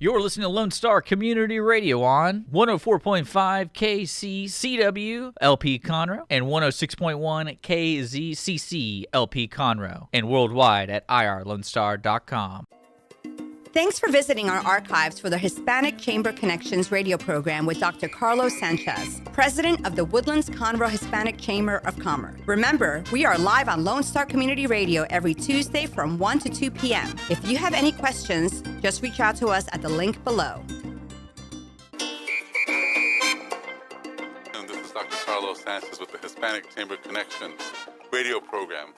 You're listening to Lone Star Community Radio on 104.5 KCCW LP Conroe and 106.1 KZCC LP Conroe and worldwide at irlonestar.com. Thanks for visiting our archives for the Hispanic Chamber Connections radio program with Dr. Carlos Sanchez, president of the Woodlands-Conroe Hispanic Chamber of Commerce. Remember, we are live on Lone Star Community Radio every Tuesday from 1 to 2 p.m. If you have any questions, just reach out to us at the link below. And this is Dr. Carlos Sanchez with the Hispanic Chamber Connection radio program,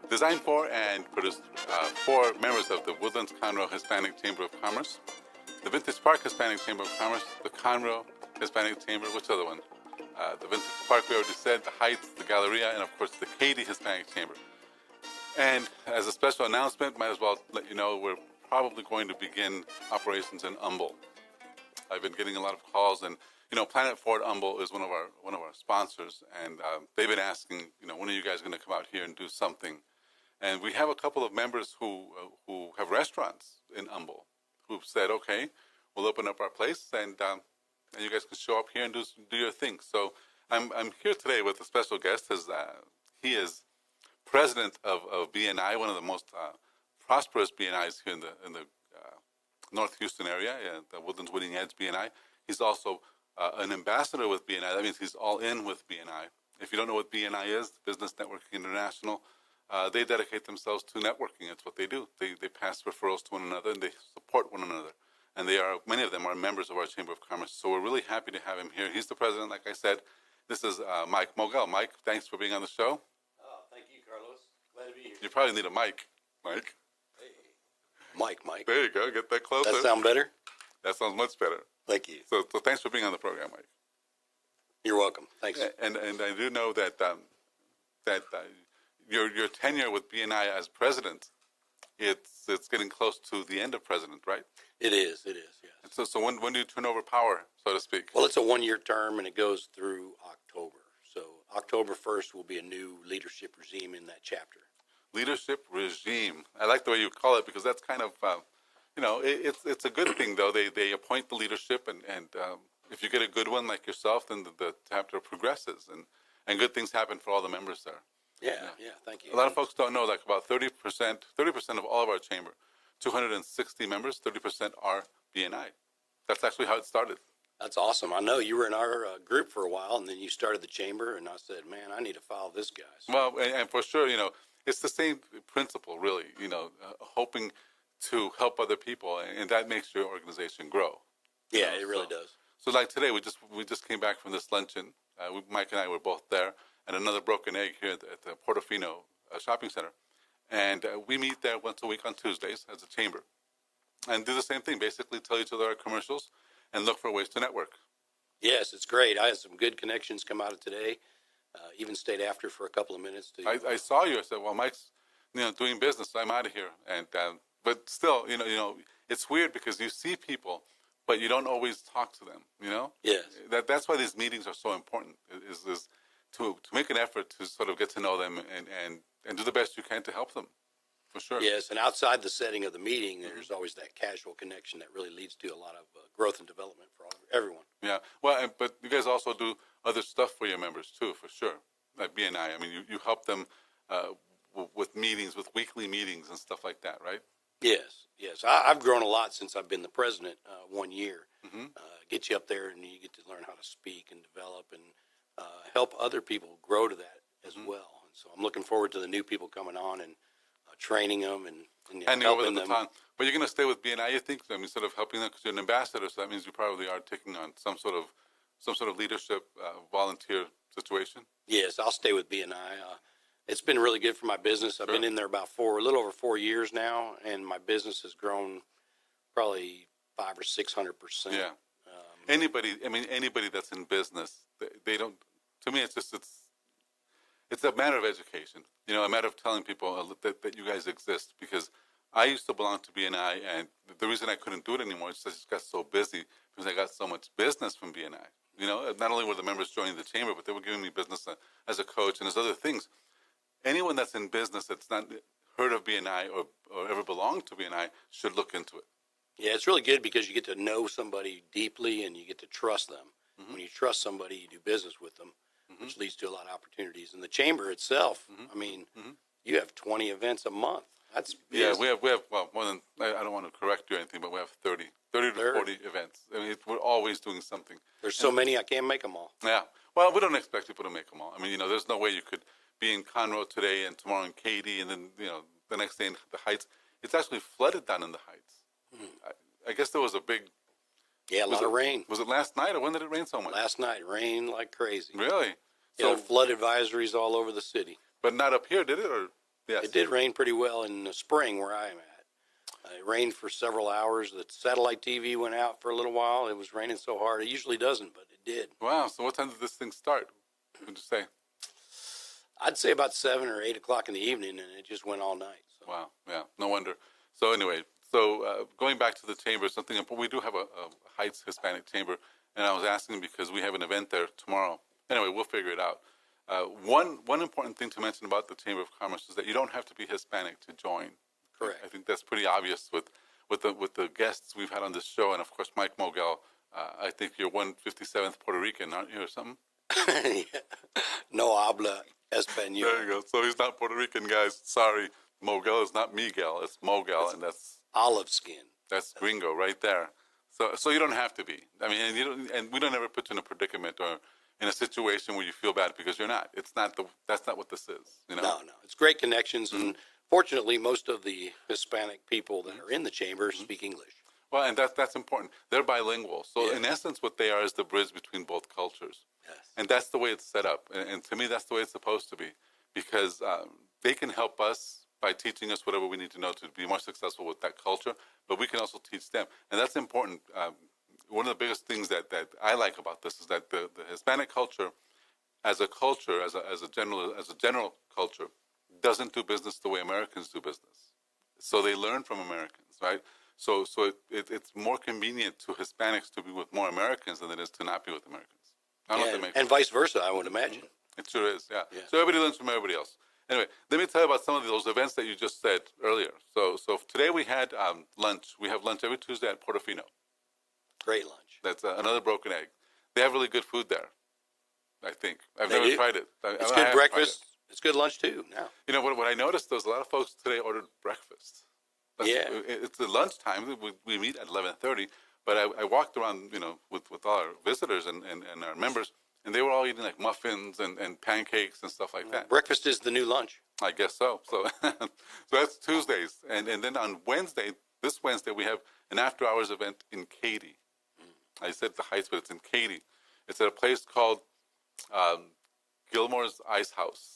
designed for and produced for members of the Woodlands-Conroe Hispanic Chamber of Commerce, the Vintage Park Hispanic Chamber of Commerce, the Conroe Hispanic Chamber, which other one? The Vintage Park, we already said, the Heights, the Galleria, and of course the Katy Hispanic Chamber. And as a special announcement, might as well let you know we're probably going to begin operations in Humble. I've been getting a lot of calls, and Planet Ford Humble is one of our sponsors, and they've been asking, when are you guys going to come out here and do something? And we have a couple of members who have restaurants in Humble who've said, okay, we'll open up our place, and you guys can show up here and do your thing. So I'm here today with a special guest. He is president of BNI, one of the most prosperous BNIs here in the North Houston area, the Woodlands Winning Edge BNI. He's also an ambassador with BNI. That means he's all in with BNI. If you don't know what BNI is, Business Networking International, they dedicate themselves to networking. It's what they do. They pass referrals to one another, and they support one another. And many of them are members of our Chamber of Commerce. So we're really happy to have him here. He's the president, like I said. This is Mike Mogel. Mike, thanks for being on the show. Oh, thank you, Carlos. Glad to be here. You probably need a mic, Mike. Hey. Mike. There you go. Get that closer. That sound better? That sounds much better. Thank you. So thanks for being on the program, Mike. You're welcome. Thanks. And I do know that your tenure with BNI as president, it's getting close to the end of president, right? It is, yes. And so when do you turn over power, so to speak? Well, it's a one-year term, and it goes through October. So October 1st will be a new leadership regime in that chapter. Leadership regime. I like the way you call it, because that's kind of, it's a good thing, though. They appoint the leadership, and if you get a good one like yourself, then the chapter progresses, and good things happen for all the members there. Yeah, thank you. A lot of folks don't know, like about 30% of all of our chamber, 260 members, 30% are BNI. That's actually how it started. That's awesome. I know you were in our group for a while, and then you started the chamber, and I said, man, I need to follow this guy. So, well, and for sure, it's the same principle, really, hoping to help other people, and that makes your organization grow. Yeah, it really does. So like today, we just came back from this luncheon. Mike and I were both there, and another broken egg here at the Portofino shopping center. And we meet there once a week on Tuesdays as a chamber and do the same thing, basically tell each other our commercials and look for ways to network. Yes, it's great. I had some good connections come out of today, even stayed after for a couple of minutes. I saw you. I said, well, Mike's doing business, so I'm out of here. And but still, it's weird because you see people, but you don't always talk to them, Yes. That's why these meetings are so important, is to make an effort to sort of get to know them and do the best you can to help them, for sure. Yes, and outside the setting of the meeting, there's always that casual connection that really leads to a lot of growth and development for everyone. Yeah, well, but you guys also do other stuff for your members, too, for sure, at BNI. I mean, you help them with meetings, with weekly meetings and stuff like that, right? Yes. I've grown a lot since I've been the president 1 year. Get you up there, and you get to learn how to speak and develop and help other people grow to that as well. And so I'm looking forward to the new people coming on and training them and handing over helping the them. baton. But you're going to stay with BNI, you think? I mean, sort of helping them because you're an ambassador, so that means you probably are taking on some sort of leadership volunteer situation. Yes, I'll stay with BNI. It's been really good for my business. I've been in there about a little over 4 years now, and my business has grown probably 500 or 600%. Yeah. Anybody that's in business, they don't. To me, it's a matter of education. A matter of telling people that you guys exist. Because I used to belong to BNI, and the reason I couldn't do it anymore is I just got so busy because I got so much business from BNI. Not only were the members joining the chamber, but they were giving me business as a coach and as other things. Anyone that's in business that's not heard of BNI or ever belonged to BNI should look into it. Yeah, it's really good because you get to know somebody deeply and you get to trust them. Mm-hmm. When you trust somebody, you do business with them, which leads to a lot of opportunities. And the chamber itself, I mean, you have 20 events a month. That's busy. Yeah, we have well, more than, I don't want to correct you or anything, but we have 30 to 40 events. I mean, we're always doing something. There's so many, I can't make them all. Yeah. Well, we don't expect people to make them all. I mean, there's no way you could be in Conroe today and tomorrow in Katy and then, the next day in the Heights. It's actually flooded down in the Heights. I guess there was a big... Yeah, a lot of rain. Was it last night or when did it rain so much? Last night, rained like crazy. Really? So flood advisories all over the city. But not up here, did it? Or yes. It did rain pretty well in the spring where I am at. It rained for several hours. The satellite TV went out for a little while. It was raining so hard. It usually doesn't, but it did. Wow. So what time did this thing start? What would you say? I'd say about 7 or 8 o'clock in the evening, and it just went all night. So. Wow. Yeah. No wonder. So anyway, going back to the chamber, something important. We do have a Heights Hispanic Chamber, and I was asking because we have an event there tomorrow. Anyway, we'll figure it out. One important thing to mention about the Chamber of Commerce is that you don't have to be Hispanic to join. Correct. I think that's pretty obvious with the guests we've had on this show, and of course Mike Mogel. I think you're 157th Puerto Rican, aren't you, or something? No habla español. There you go. So he's not Puerto Rican, guys. Sorry, Mogel is not Miguel. It's Mogel, and that's olive skin. That's gringo right there. So you don't have to be. I mean, and we don't ever put you in a predicament or in a situation where you feel bad because you're not. That's not what this is. No. It's great connections, and fortunately, most of the Hispanic people that are in the chamber speak English. Well, and that's important. They're bilingual. So in essence, what they are is the bridge between both cultures. Yes. And that's the way it's set up. And to me, that's the way it's supposed to be, because they can help us by teaching us whatever we need to know to be more successful with that culture, but we can also teach them. And that's important. One of the biggest things that I like about this is that the Hispanic culture, as a culture, as a general culture, doesn't do business the way Americans do business. So they learn from Americans, right? So it's more convenient to Hispanics to be with more Americans than it is to not be with Americans. I don't know if that makes and sense. vice versa, I would imagine. It sure is, yeah. So everybody learns from everybody else. Anyway, let me tell you about some of those events that you just said earlier. So today we had lunch. We have lunch every Tuesday at Portofino. Great lunch. That's another broken egg. They have really good food there, I think. I've never tried it. It's good breakfast. It's good lunch, too, now. What I noticed was a lot of folks today ordered breakfast. It's the lunchtime. We meet at 11:30, but I walked around, with all our visitors and our members, and they were all eating like muffins and pancakes and stuff like that. Breakfast is the new lunch. I guess so. So that's Tuesdays. And then on this Wednesday, we have an after-hours event in Katy. I said the Heights, but it's in Katy. It's at a place called Gilmore's Ice House.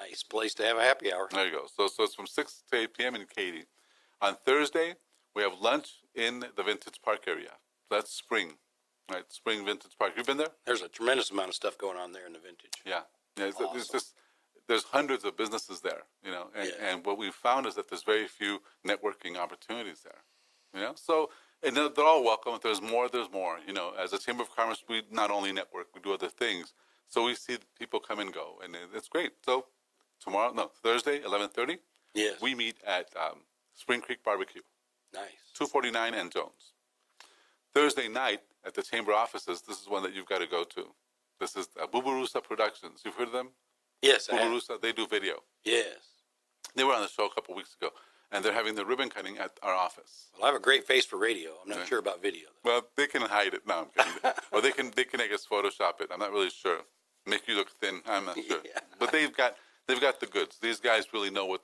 Nice place to have a happy hour. There you go. So it's from 6 to 8 p.m. in Katy. On Thursday, we have lunch in the Vintage Park area. So that's Spring, right? Spring Vintage Park. You've been there? There's a tremendous amount of stuff going on there in the Vintage. Yeah. Awesome. It's just, there's hundreds of businesses there, and what we've found is that there's very few networking opportunities there, So, and they're all welcome. If there's more, there's more. As a Chamber of Commerce, we not only network, we do other things. So we see people come and go, and it's great. So Thursday, 11:30, yes, we meet at Spring Creek Barbecue. Nice. 249 and Jones. Thursday night at the Chamber offices, this is one that you've got to go to. This is Buburusa Productions. You've heard of them? Yes, I have. Buburusa, they do video. Yes. They were on the show a couple weeks ago, and they're having the ribbon cutting at our office. Well, I have a great face for radio. I'm not sure about video, though. Well, they can hide it. No, I'm kidding. Or they can I guess, Photoshop it. I'm not really sure. Make you look thin. I'm not sure. Yeah. But they've got the goods. These guys really know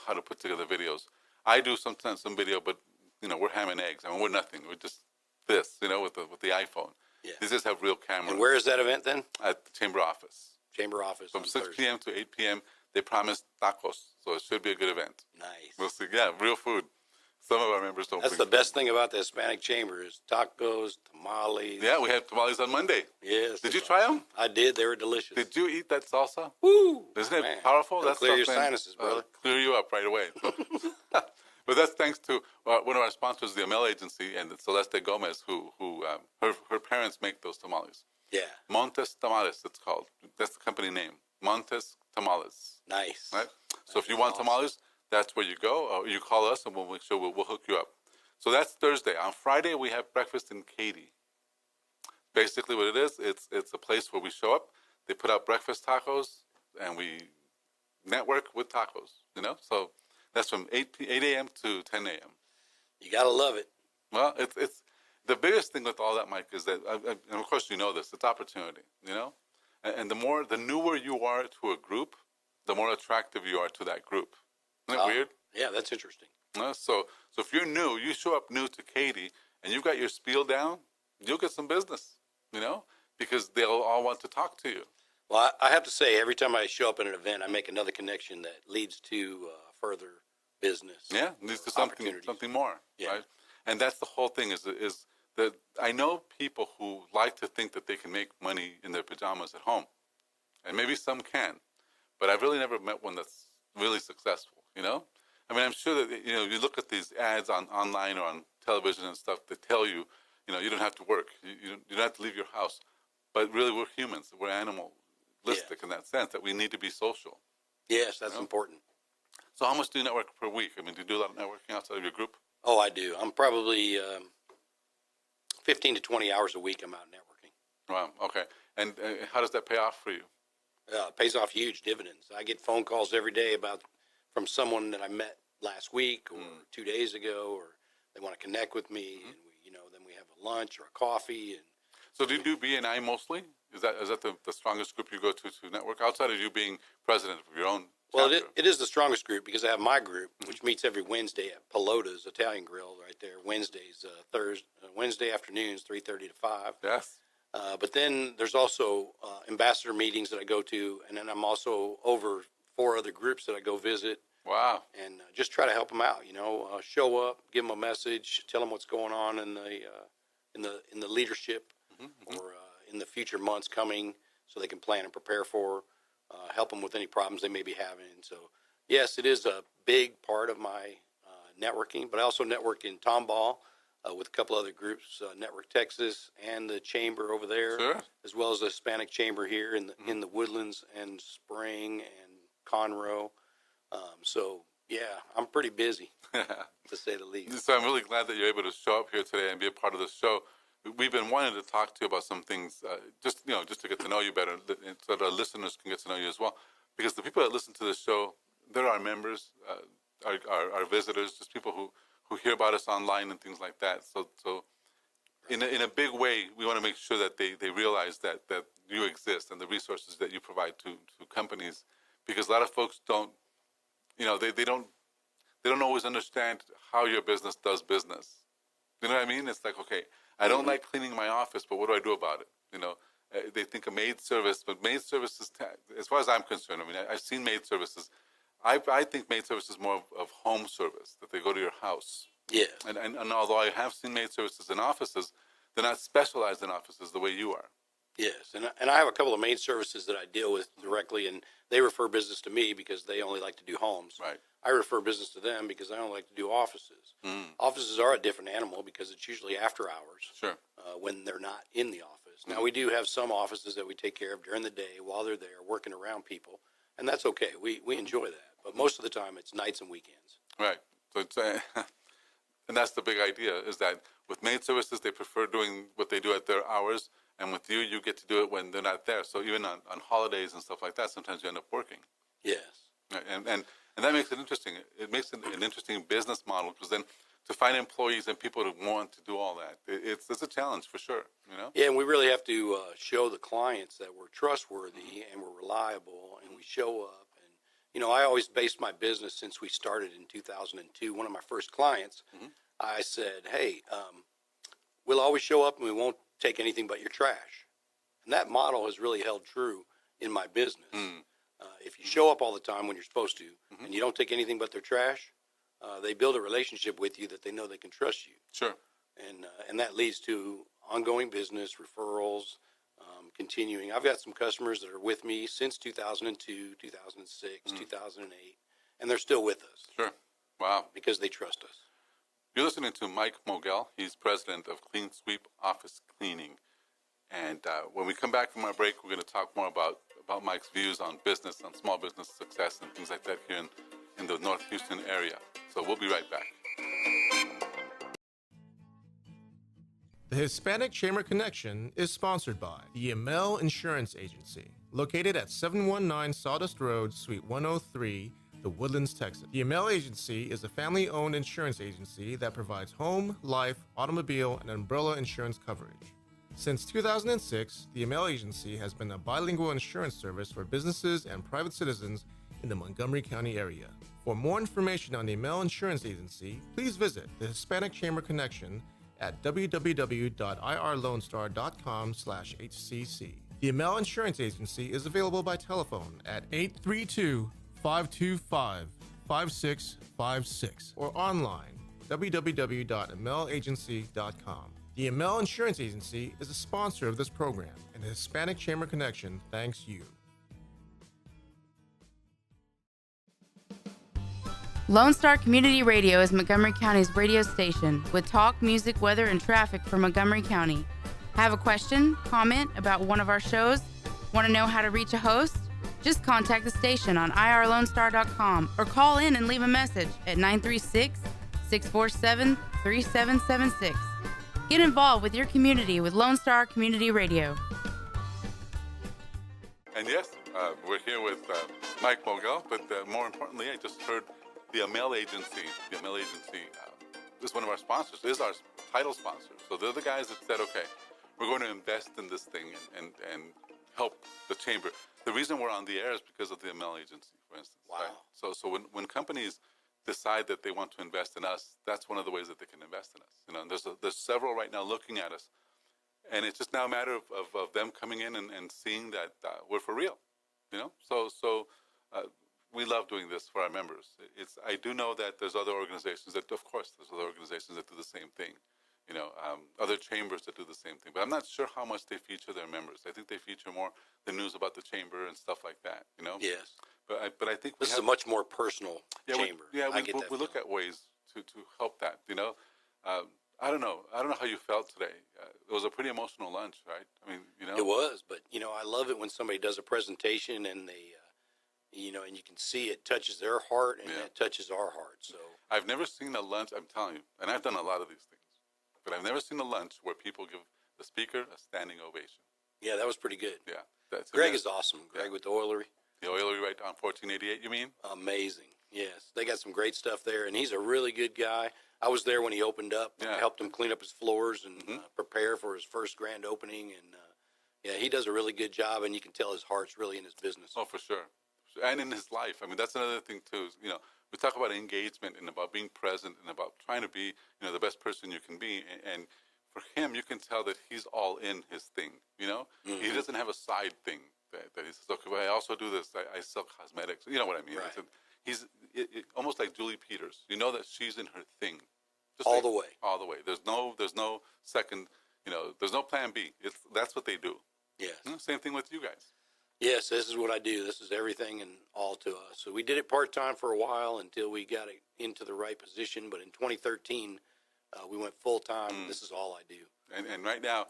how to put together videos. I do sometimes some video, but we're ham and eggs. I mean, we're nothing. We're just this, with the iPhone. Yeah. These just have real cameras. And where is that event then? At the Chamber office. Chamber office. From on 6 Thursday. p.m. to 8 p.m. They promised tacos, so it should be a good event. Nice. We'll see. Yeah, real food. Some of our members don't. That's the best thing about the Hispanic Chamber is tacos, tamales. Yeah, we had tamales on Monday. Yes. Did you try them? I did. They were delicious. Did you eat that salsa? Woo! Isn't it Man. powerful? It'll clear your sinuses, brother. Clear you up right away. But that's thanks to one of our sponsors, the Amel Agency, and Celeste Gomez, who her parents make those tamales. Yeah. Montes Tamales, it's called. That's the company name. Montes Tamales. Nice. Right? So if you want tamales, that's where you go, or you call us, and we'll make sure we'll hook you up. So that's Thursday. On Friday, we have breakfast in Katy. Basically what it is, it's a place where we show up. They put out breakfast tacos, and we network with tacos, So that's from 8 a.m. to 10 a.m. You got to love it. Well, it's the biggest thing with all that, Mike, is that, and of course you know this, it's opportunity, And the newer you are to a group, the more attractive you are to that group. Isn't that weird? Yeah, that's interesting. So if you're new, you show up new to Katy, and you've got your spiel down, you'll get some business, because they'll all want to talk to you. Well, I have to say, every time I show up at an event, I make another connection that leads to further business. Yeah, leads to something more, yeah. Right? And that's the whole thing is that I know people who like to think that they can make money in their pajamas at home. And maybe some can, but I've really never met one that's really successful, I mean, I'm sure that, you look at these ads online or on television and stuff that tell you, you don't have to work. You don't have to leave your house. But really, we're humans. We're animalistic in that sense, that we need to be social. Yes, that's important. So how much do you network per week? I mean, do you do a lot of networking outside of your group? Oh, I do. I'm probably 15 to 20 hours a week I'm out networking. Wow, okay. And how does that pay off for you? It pays off huge dividends. I get phone calls every day from someone that I met last week or 2 days ago, or they want to connect with me, and then we have a lunch or a coffee. And so do you do BNI mostly? Is that the strongest group you go to network outside of you being president of your own Well, chapter? it is the strongest group because I have my group, which meets every Wednesday at Pelota's Italian Grill right there. Wednesday afternoons, 3:30 to 5. Yes. But then there's also ambassador meetings that I go to, and then I'm also over 4 other groups that I go visit. Wow. And just try to help them out. Show up, give them a message, tell them what's going on in the leadership or in the future months coming, so they can plan and prepare for. Help them with any problems they may be having. So, yes, it is a big part of my networking, but I also network in Tomball with a couple other groups, Network Texas and the Chamber over there, Sure. as well as the Hispanic Chamber here in the Woodlands and Spring and Conroe. So, yeah, I'm pretty busy, to say the least. So I'm really glad that you're able to show up here today and be a part of the show. We've been wanting to talk to you about some things, just to get to know you better, so that our listeners can get to know you as well. Because the people that listen to the show, they're our members, our visitors, just people who hear about us online and things like that. So in a big way, we want to make sure that they realize that you exist and the resources that you provide to companies. Because a lot of folks don't, they don't always understand how your business does business. You know what I mean? It's like, okay, I don't like cleaning my office, but what do I do about it? They think of maid service, but maid services, as far as I'm concerned, I mean, I've seen maid services. I think maid service is more of home service, that they go to your house. Yes. And although I have seen maid services in offices, they're not specialized in offices the way you are. Yes, and I have a couple of maid services that I deal with directly, and they refer business to me because they only like to do homes. Right. I refer business to them because I only like to do offices. Offices are a different animal because it's usually after hours. Sure. When they're not in the office. Now, we do have some offices that we take care of during the day while they're there working around people, and that's okay. We enjoy that. But most of the time, it's nights and weekends. Right. So it's, and that's the big idea, is that with maid services, they prefer doing what they do at their hours, and with you, you get to do it when they're not there. So even on holidays and stuff like that, sometimes you end up working. Yes. Right. And that makes it interesting. It makes it an interesting business model, because then to find employees and people to want to do all that, it's a challenge for sure. Yeah, and we really have to show the clients that we're trustworthy and we're reliable, and we show up. And I always based my business since we started in 2002. One of my first clients, I said, "Hey, we'll always show up and we won't take anything but your trash." And that model has really held true in my business. If you show up all the time when you're supposed to, and you don't take anything but their trash, they build a relationship with you that they know they can trust you. Sure. And that leads to ongoing business, referrals, continuing. I've got some customers that are with me since 2002, 2006, 2008, and they're still with us. Sure. Wow. Because they trust us. You're listening to Mike Mogel. He's president of Clean Sweep Office Cleaning. And when we come back from our break, we're going to talk more about Mike's views on business, on small business success and things like that here in the North Houston area. So we'll be right back. The Hispanic Chamber Connection is sponsored by the Yamel Insurance Agency, located at 719 Sawdust Road, Suite 103, The Woodlands, Texas. The Yamel Agency is a family-owned insurance agency that provides home, life, automobile, and umbrella insurance coverage. Since 2006, the Yamel Agency has been a bilingual insurance service for businesses and private citizens in the Montgomery County area. For more information on the Yamel Insurance Agency, please visit the Hispanic Chamber Connection at www.irlonestar.com/HCC. The Yamel Insurance Agency is available by telephone at 832-525-5656 or online www.yamelagency.com. The Yamel Insurance Agency is a sponsor of this program, and the Hispanic Chamber Connection thanks you. Lone Star Community Radio is Montgomery County's radio station with talk, music, weather, and traffic for Montgomery County. Have a question, comment about one of our shows? Want to know how to reach a host? Just contact the station on irlonestar.com or call in and leave a message at 936-647-3776. Get involved with your community with Lone Star Community Radio. And yes, we're here with Mike Mogel, but more importantly, I just heard the Yamel Agency. The Yamel Agency is one of our sponsors, is our title sponsor. So they're the guys that said, okay, we're going to invest in this thing and help the chamber. The reason we're on the air is because of the Yamel Agency, for instance. Wow. Right? So when companies decide that they want to invest in us, that's one of the ways that they can invest in us. You know, and there's several right now looking at us, and it's just now a matter of them coming in and seeing that we're for real. You know, so we love doing this for our members. I do know that there's other organizations that, of course, there's other organizations that do the same thing. You know, other chambers that do the same thing. But I'm not sure how much they feature their members. I think they feature more the news about the chamber and stuff like that. You know. Yes. But I think this is a much more personal chamber. We look at ways to help that. You know, I don't know how you felt today. It was a pretty emotional lunch, right? I mean, you know. It was, but you know, I love it when somebody does a presentation and they, you know, and you can see it touches their heart and it touches our heart. So I've never seen a lunch. I'm telling you, and I've done a lot of these things, but I've never seen a lunch where people give the speaker a standing ovation. Yeah, that was pretty good. Yeah, Greg is awesome. Greg with the oilery. The oilery right on 1488, you mean? Amazing. Yes, they got some great stuff there, and he's a really good guy. I was there when he opened up. I helped him clean up his floors and prepare for his first grand opening. And he does a really good job, and you can tell his heart's really in his business. Oh, for sure. And in his life. I mean, that's another thing, too. You know, we talk about engagement and about being present and about trying to be, you know, the best person you can be. And for him, you can tell that he's all in his thing, you know? Mm-hmm. He doesn't have a side thing that he says, okay, well, I also do this. I sell cosmetics. You know what I mean? Right. He's almost like Julie Peters. You know that she's in her thing. Just all the way. All the way. There's no second, you know, there's no plan B. That's what they do. Yes. You know, same thing with you guys. Yes, this is what I do. This is everything and all to us. So we did it part-time for a while until we got it into the right position. But in 2013, we went full-time. This is all I do. And right now,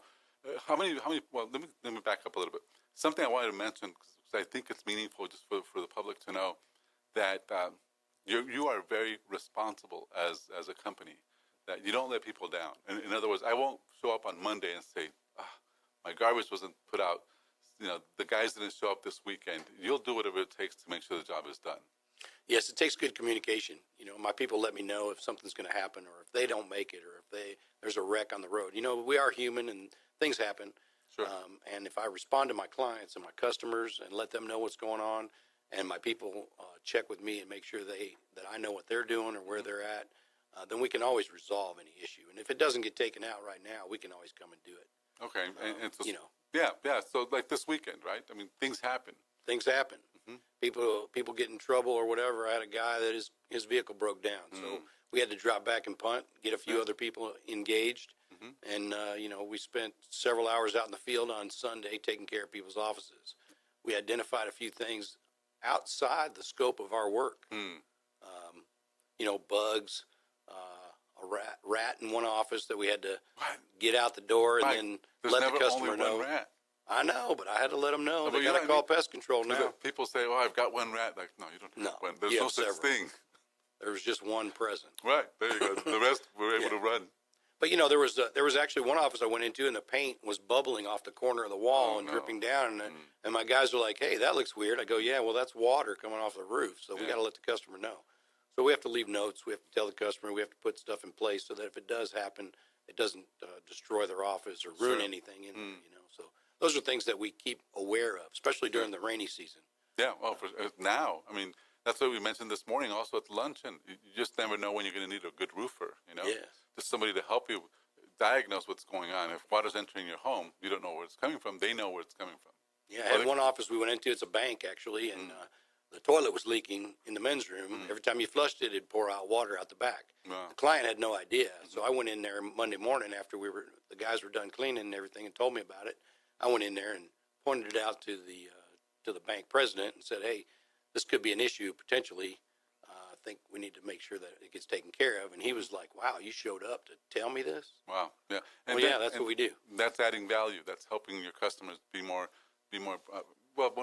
how many, well, let me back up a little bit. Something I wanted to mention, because I think it's meaningful just for the public to know, that you are very responsible as a company, that you don't let people down. In other words, I won't show up on Monday and say, my garbage wasn't put out. You know, the guys didn't show up this weekend. You'll do whatever it takes to make sure the job is done. Yes, it takes good communication. You know, my people let me know if something's going to happen or if they don't make it or if there's a wreck on the road. You know, we are human and things happen. Sure. And if I respond to my clients and my customers and let them know what's going on, and my people check with me and make sure that I know what they're doing or where they're at, then we can always resolve any issue. And if it doesn't get taken out right now, we can always come and do it. Okay. And so, you know. Yeah. So like this weekend, right? I mean, things happen. Things happen. Mm-hmm. People get in trouble or whatever. I had a guy that his vehicle broke down. So we had to drop back and punt, get a few other people engaged. Mm-hmm. And, you know, we spent several hours out in the field on Sunday taking care of people's offices. We identified a few things outside the scope of our work. You know, bugs, a rat in one office that we had to get out the door and then let the customer know. Rat. I know, but I had to let them know. They got to call pest control now. People say, "Oh, I've got one rat." Like, no, you don't have one. There's no such thing. There was just one present. Right, there you go. The rest were able to run. But there was actually one office I went into, and the paint was bubbling off the corner of the wall and dripping down. And my guys were like, "Hey, that looks weird." I go, "Yeah, well, that's water coming off the roof, so we got to let the customer know." So we have to leave notes. We have to tell the customer. We have to put stuff in place so that if it does happen, it doesn't destroy their office or ruin anything in there. So those are things that we keep aware of, especially during the rainy season. Yeah, well, now, I mean, that's what we mentioned this morning also at luncheon. You just never know when you're going to need a good roofer, Yes. Just somebody to help you diagnose what's going on. If water's entering your home, you don't know where it's coming from. They know where it's coming from. Yeah, I had one office we went into. It's a bank, actually, and the toilet was leaking in the men's room. Every time you flushed it, it'd pour out water out the back. Wow. The client had no idea, so I went in there Monday morning after the guys were done cleaning and everything and told me about it. I went in there and pointed it out to the bank president and said, "Hey, this could be an issue potentially. I think we need to make sure that it gets taken care of." And he was like, "Wow, you showed up to tell me this?" Wow. Yeah. That's what we do. That's adding value. That's helping your customers be more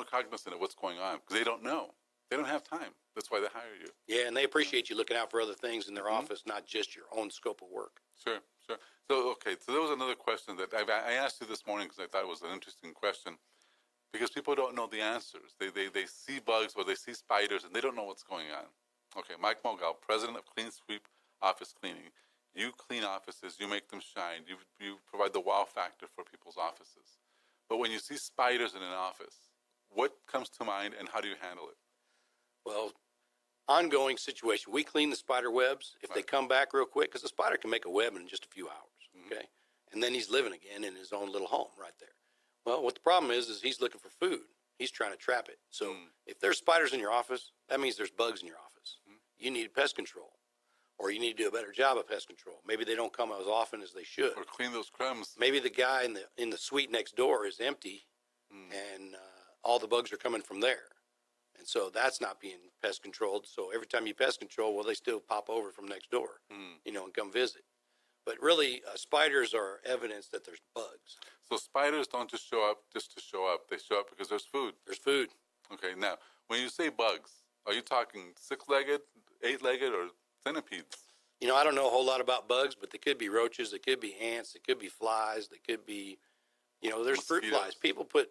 cognizant of what's going on because they don't know. They don't have time. That's why they hire you. Yeah, and they appreciate you looking out for other things in their office, not just your own scope of work. Sure. So there was another question that I asked you this morning because I thought it was an interesting question because people don't know the answers. They see bugs or they see spiders and they don't know what's going on. Okay, Mike Mogal, president of Clean Sweep Office Cleaning. You clean offices, you make them shine, you provide the wow factor for people's offices. But when you see spiders in an office, what comes to mind and how do you handle it? Well, ongoing situation. We clean the spider webs. If they come back real quick, because the spider can make a web in just a few hours, okay? And then he's living again in his own little home right there. Well, what the problem is he's looking for food. He's trying to trap it. So if there's spiders in your office, that means there's bugs in your office. You need pest control, or you need to do a better job of pest control. Maybe they don't come as often as they should. Or clean those crumbs. Maybe the guy in the suite next door is empty, and all the bugs are coming from there. And so that's not being pest controlled. So every time you pest control, well, they still pop over from next door, and come visit. But really, spiders are evidence that there's bugs. So spiders don't just show up just to show up. They show up because there's food. There's food. Okay, now, when you say bugs, are you talking 6-legged, 8-legged, or centipedes? I don't know a whole lot about bugs, but they could be roaches, they could be ants, they could be flies, they could be, there's fruit flies. People put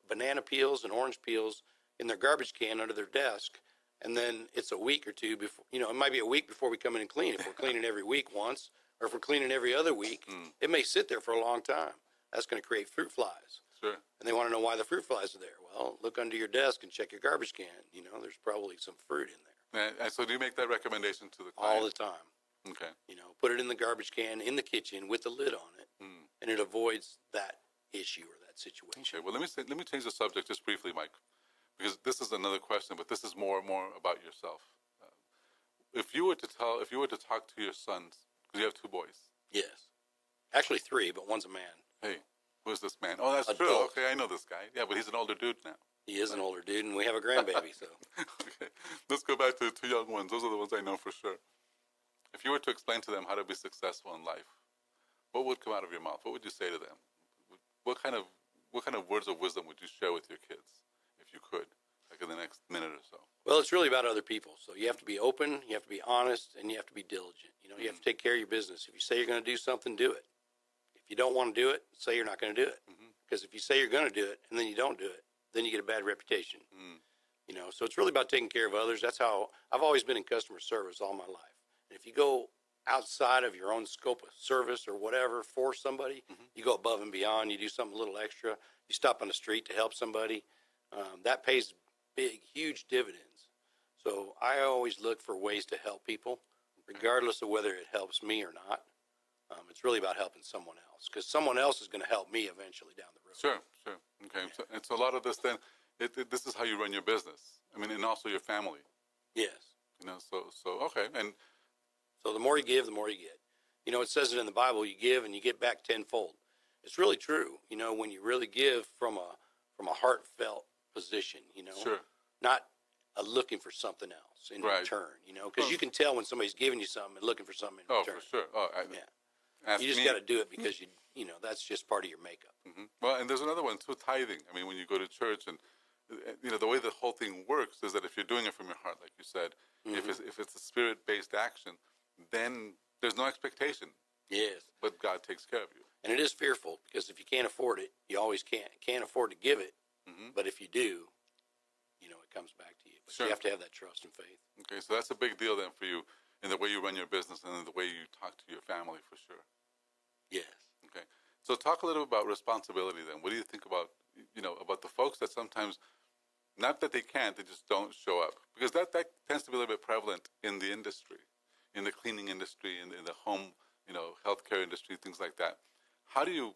banana peels and orange peels in their garbage can under their desk, and then it's a week or two before, it might be a week before we come in and clean. If we're cleaning every week once, or if we're cleaning every other week, it may sit there for a long time. That's going to create fruit flies. Sure. And they want to know why the fruit flies are there. Well, look under your desk and check your garbage can. There's probably some fruit in there. And so do you make that recommendation to the client? All the time. Okay. Put it in the garbage can in the kitchen with the lid on it, and it avoids that issue or that situation. Okay. Well, let me change the subject just briefly, Mike, because this is another question, but this is more about yourself. If you were to talk to your sons, because you have 2 boys. Yes. Actually 3, but one's a man. Hey, who's this man? Oh, that's true. Okay, I know this guy. Yeah, but he's an older dude now. He is an older dude, and we have a grandbaby. So. Okay, let's go back to the 2 young ones. Those are the ones I know for sure. If you were to explain to them how to be successful in life, what would come out of your mouth? What would you say to them? What kind of words of wisdom would you share with your kids, if you could, like in the next minute or so? Well, it's really about other people. So you have to be open, you have to be honest, and you have to be diligent. You have to take care of your business. If you say you're going to do something, do it. If you don't want to do it, say you're not going to do it. Because if you say you're going to do it and then you don't do it, then you get a bad reputation. So it's really about taking care of others. That's how I've always been in customer service all my life. And if you go outside of your own scope of service or whatever for somebody, you go above and beyond, you do something a little extra, you stop on the street to help somebody, that pays big, huge dividends. So I always look for ways to help people, regardless of whether it helps me or not. It's really about helping someone else, because someone else is going to help me eventually down the road. Sure. Okay, yeah. So a lot of this then, this is how you run your business. I mean, and also your family. Yes. So okay, and so the more you give, the more you get. It says it in the Bible: you give and you get back tenfold. It's really true. When you really give from a heartfelt position. Sure. Not looking for something else in return. Because you can tell when somebody's giving you something and looking for something in return. Oh, for sure. Oh, yeah. You just got to do it because that's just part of your makeup. Well, and there's another one too, tithing. I mean, when you go to church and the way the whole thing works is that if you're doing it from your heart, like you said, if it's a spirit-based action, then there's no expectation. Yes. But God takes care of you. And it is fearful, because if you can't afford it, you always can't afford to give it. But if you do, it comes back to you. But Sure. you have to have that trust and faith. Okay, so that's a big deal then for you in the way you run your business and in the way you talk to your family, for sure. Yes. Okay, so talk a little about responsibility then. What do you think about, about the folks that sometimes, not that they can't, they just don't show up? Because that tends to be a little bit prevalent in the industry, in the cleaning industry, in the home, healthcare industry, things like that. How do you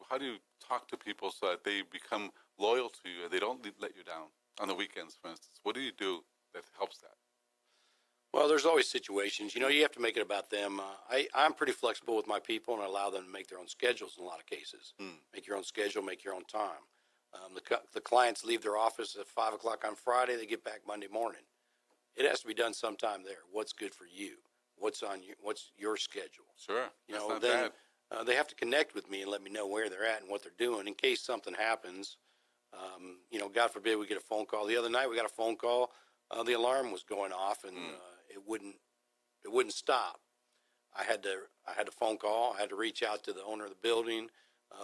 talk to people so that they become loyal to you and they don't let you down on the weekends, for instance? What do you do that helps that? Well, there's always situations. You have to make it about them. I'm pretty flexible with my people, and I allow them to make their own schedules in a lot of cases. Make your own schedule, make your own time. The clients leave their office at 5 o'clock on Friday. They get back Monday morning. It has to be done sometime there. What's good for you? What's your schedule? Sure. That's not then bad. they have to connect with me and let me know where they're at and what they're doing in case something happens. God forbid we get a phone call. The other night we got a phone call. The alarm was going off and it wouldn't stop. I had to phone call. I had to reach out to the owner of the building.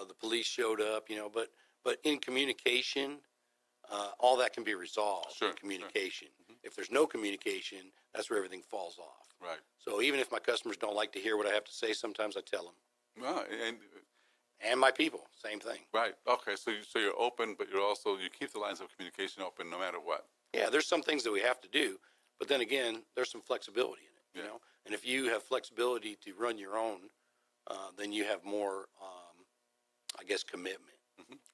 The police showed up. But in communication, all that can be resolved. Sure, in communication. Sure. If there's no communication, that's where everything falls off. Right. So even if my customers don't like to hear what I have to say, sometimes I tell them. Well, And my people, same thing. right. Okay. So you're open, but you keep the lines of communication open no matter what. Yeah, there's some things that we have to do, but then again, there's some flexibility in it, And if you have flexibility to run your own, then you have more, commitment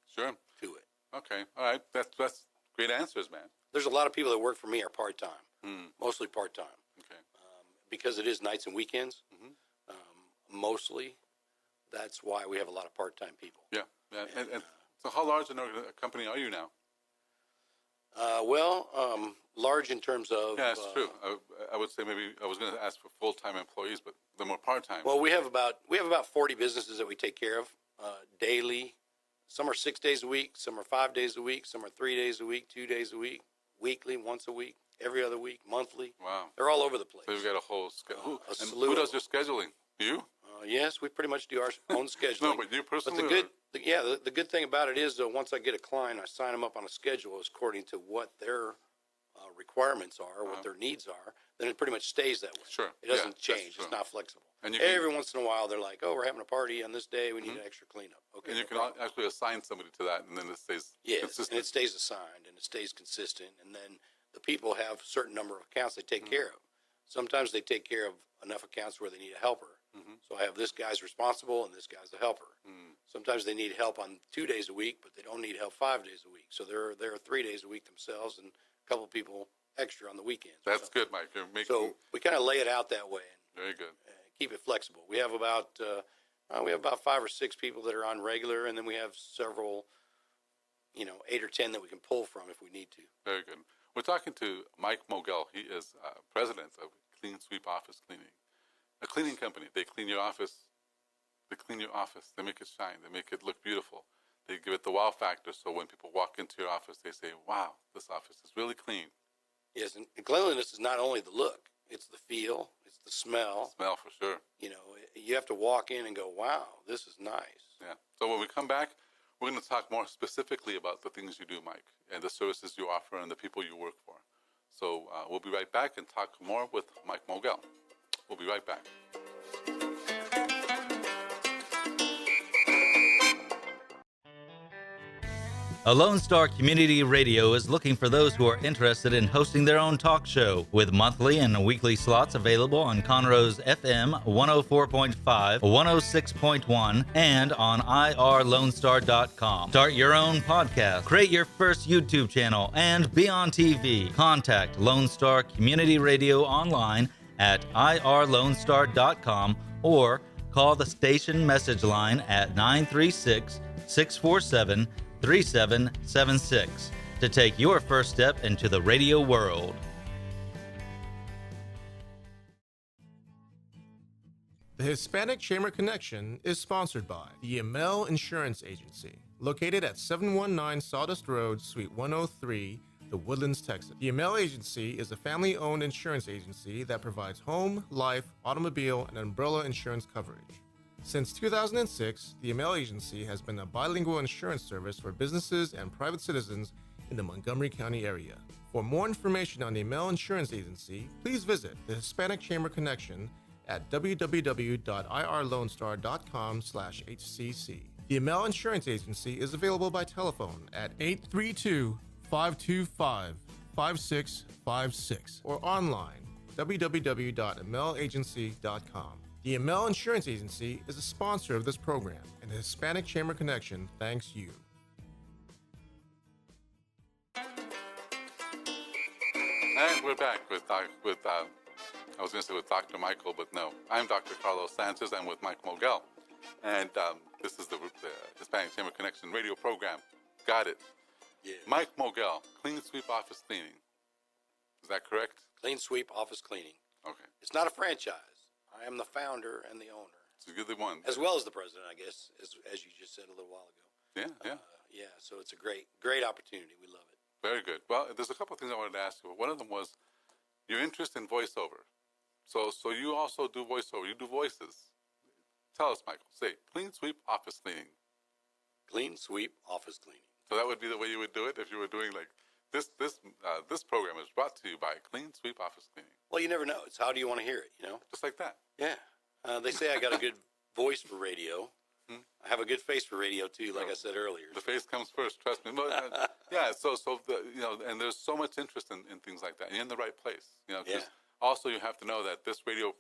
Sure. to it. Okay. All right. That's great answers, man. There's a lot of people that work for me are part-time, mostly part-time, Okay. because it is nights and weekends, mostly. That's why we have a lot of part-time people. Yeah. And so how large a company are you now? Large in terms of... Yeah, that's true. I would say maybe I was going to ask for full-time employees, but they're more part-time. Well, we have about 40 businesses that we take care of daily. Some are 6 days a week, some are 5 days a week, some are 3 days a week, 2 days a week, weekly, once a week, every other week, monthly. Wow. They're all over the place. So you've got a whole schedule. a And slew who of does your scheduling? You? Yes, we pretty much do our own scheduling. No, but you personally? The good thing about it is, once I get a client, I sign them up on a schedule according to what their requirements are, what their needs are. Then it pretty much stays that way. Sure. It doesn't Yeah, change. that's It's not flexible. And you every once in a while, they're like, "Oh, we're having a party on this day. We need an extra cleanup." Okay. And you no can problem. actually assign somebody to that, and then it stays Yes, consistent. and it stays assigned, and it stays consistent, and then the people have a certain number of accounts they take care of. Sometimes they take care of enough accounts where they need a helper. So I have this guy's responsible, and this guy's the helper. Sometimes they need help on 2 days a week, but they don't need help 5 days a week. So they're 3 days a week themselves, and a couple people extra on the weekends. That's good, Mike. You're making So we kind of lay it out that way and very good. keep it flexible. We have about 5 or 6 people that are on regular, and then we have several, 8 or 10 that we can pull from if we need to. Very good. We're talking to Mike Mogel. He is president of Clean Sweep Office Cleaning, a cleaning company. They clean your office. They clean your office. They make it shine. They make it look beautiful. They give it the wow factor. So when people walk into your office, they say, "Wow, this office is really clean." Yes, and cleanliness is not only the look; it's the feel, it's the smell. Smell for sure. You have to walk in and go, "Wow, this is nice." Yeah. So when we come back, we're going to talk more specifically about the things you do, Mike, and the services you offer and the people you work for. So we'll be right back and talk more with Mike Mogel. We'll be right back. A Lone Star Community Radio is looking for those who are interested in hosting their own talk show, with monthly and weekly slots available on Conroe's FM 104.5, 106.1, and on irlonestar.com. Start your own podcast, create your first YouTube channel, and be on TV. Contact Lone Star Community Radio online at irlonestar.com or call the station message line at 936-647-3776 to take your first step into the radio world. The Hispanic Chamber Connection is sponsored by the Amel Insurance Agency, located at 719 Sawdust Road, Suite 103, the Woodlands, Texas. The Amel Agency is a family-owned insurance agency that provides home, life, automobile, and umbrella insurance coverage. Since 2006, the ML Agency has been a bilingual insurance service for businesses and private citizens in the Montgomery County area. For more information on the ML Insurance Agency, please visit the Hispanic Chamber Connection at www.irlonestar.com/HCC. The ML Insurance Agency is available by telephone at 832-525-5656 or online www.mlagency.com. The ML Insurance Agency is a sponsor of this program, and the Hispanic Chamber Connection thanks you. And we're back with I was going to say with Dr. Michael, but no. I'm Dr. Carlos Sanchez. I'm with Mike Mogel. And this is the Hispanic Chamber Connection radio program. Got it. Yeah. Mike Mogel, Clean Sweep Office Cleaning. Is that correct? Clean Sweep Office Cleaning. Okay. It's not a franchise. I am the founder and the owner. So you're the one. As well as the president, I guess, as you just said a little while ago. Yeah. So it's a great opportunity. We love it. Very good. Well, there's a couple of things I wanted to ask you. One of them was your interest in voiceover. So you also do voiceover. You do voices. Tell us, Michael. Say, Clean Sweep Office Cleaning. Clean Sweep Office Cleaning. So that would be the way you would do it if you were doing like this program is brought to you by Clean Sweep Office Cleaning. Well, you never know. It's how do you want to hear it, you know? Just like that. Yeah. They say I got a good voice for radio. I have a good face for radio, too, like I said earlier. The face comes first, trust me. But, yeah, so and there's so much interest in things like that. And you're in the right place, you know, because also you have to know that this radio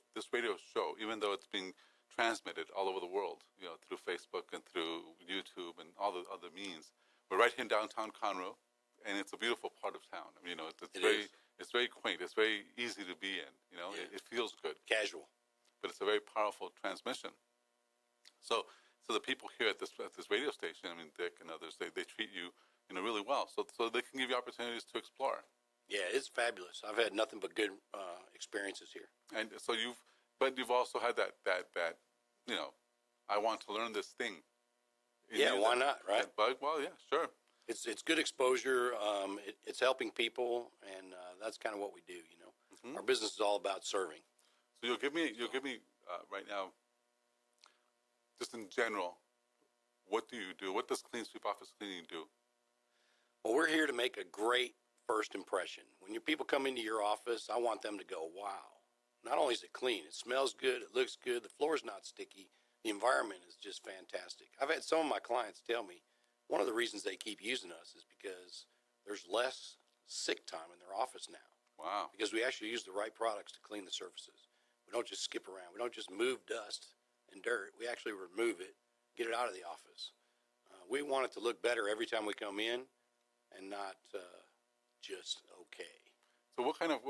show, even though it's being transmitted all over the world, you know, through Facebook and through YouTube and all the other means, we're right here in downtown Conroe, and it's a beautiful part of town. I mean, you know, it's very quaint. It's very easy to be in, you know. It feels good. Casual. But it's a very powerful transmission. So the people here at this radio station, I mean, Dick and others, they treat you, you know, really well. So they can give you opportunities to explore. Yeah, it's fabulous. I've had nothing but good experiences here. And so you've also had that you know, I want to learn this thing. Yeah, why not, right? That bug. Well, yeah, sure. It's good exposure. It's helping people, and that's kind of what we do. You know, our business is all about serving. So you'll give me right now, just in general, what do you do? What does Clean Sweep Office Cleaning do? Well, we're here to make a great first impression. When your people come into your office, I want them to go, wow. Not only is it clean, it smells good, it looks good, the floor's not sticky, the environment is just fantastic. I've had some of my clients tell me one of the reasons they keep using us is because there's less sick time in their office now. Wow. Because we actually use the right products to clean the surfaces. We don't just skip around. We don't just move dust and dirt. We actually remove it, get it out of the office. We want it to look better every time we come in and not just okay. So what kind of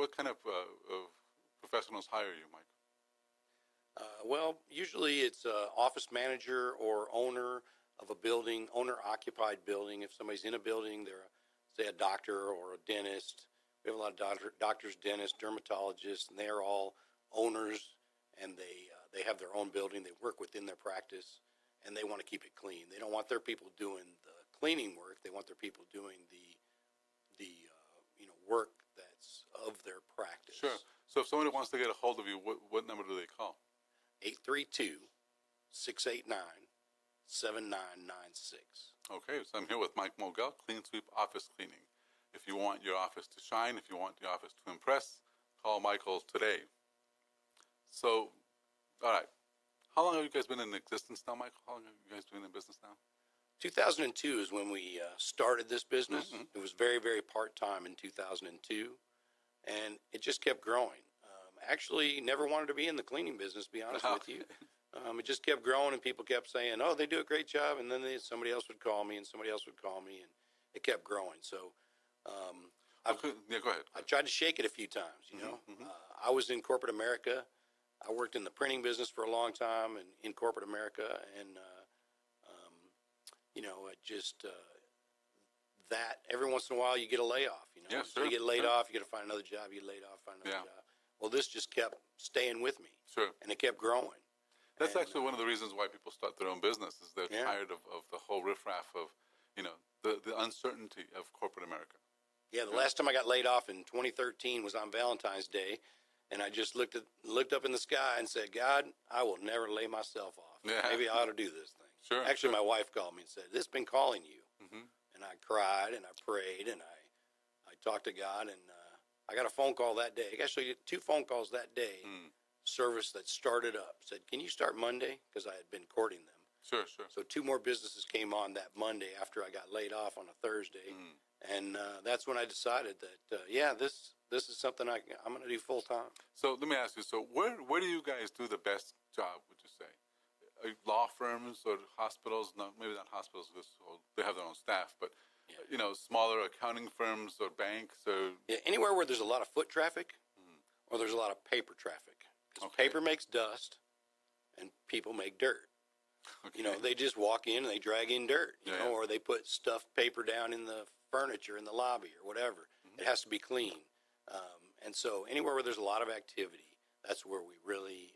professionals hire you, Mike? Well, usually it's an office manager or owner of a building, owner-occupied building. If somebody's in a building, they're, say, a doctor or a dentist. We have a lot of doctors, dentists, dermatologists, and they are all owners, and they have their own building. They work within their practice, and they want to keep it clean. They don't want their people doing the cleaning work. They want their people doing the work that's of their practice. Sure. So if somebody wants to get a hold of you, what number do they call? 832-689-7996. Okay, so I'm here with Mike Mogel, Clean Sweep Office Cleaning. If you want your office to shine, if you want your office to impress, call Michael today. So, all right. How long have you guys been in existence now, Michael? How long have you guys been in business now? 2002 is when we started this business. It was very, very part-time in 2002, and it just kept growing. Actually, never wanted to be in the cleaning business, to be honest with you. It just kept growing, and people kept saying, oh, they do a great job, and then somebody else would call me, and somebody else would call me, and it kept growing. So go ahead. I tried to shake it a few times, you know. I was in corporate America. I worked in the printing business for a long time and in corporate America, and that every once in a while you get a layoff, you know. Yeah, so you get laid off, you got to find another job, you get laid off, find another job. Well, this just kept staying with me. Sure. And it kept growing. That's actually one of the reasons why people start their own business is they're tired of the whole riffraff of, you know, the uncertainty of corporate America. Yeah, the last time I got laid off in 2013 was on Valentine's Day, and I just looked up in the sky and said, God, I will never lay myself off. Yeah. Maybe I ought to do this thing. Sure. Actually, my wife called me and said, "This been calling you." Mm-hmm. And I cried and I prayed and I talked to God, and I got a phone call that day. Actually, 2 phone calls that day. Service that started up said, "Can you start Monday?" Because I had been courting them. Sure. So 2 more businesses came on that Monday after I got laid off on a Thursday, and that's when I decided that this is something I'm going to do full time. So let me ask you. So where do you guys do the best job? Would you say? Law firms or hospitals? No, maybe not hospitals because they have their own staff, but smaller accounting firms or banks or Anywhere where there's a lot of foot traffic or there's a lot of paper traffic. 'Cause paper makes dust and people make dirt. Okay. They just walk in and they drag in dirt, or they put stuffed paper down in the furniture in the lobby or whatever. It has to be clean. And so anywhere where there's a lot of activity, that's where we really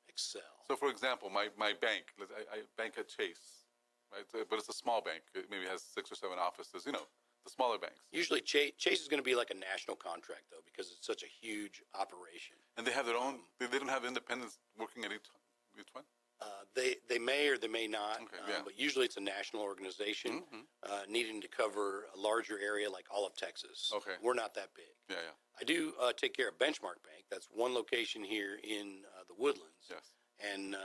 excel. So, for example, my bank, I bank at Chase, right? But it's a small bank. It maybe has 6 or 7 offices. The smaller banks. Usually Chase is going to be like a national contract, though, because it's such a huge operation. And they have their own. They don't have independents working at each one. They may or they may not, Okay, yeah. but usually it's a national organization needing to cover a larger area like all of Texas. Okay. We're not that big. Yeah. I do take care of Benchmark Bank. That's one location here in the Woodlands. Yes. And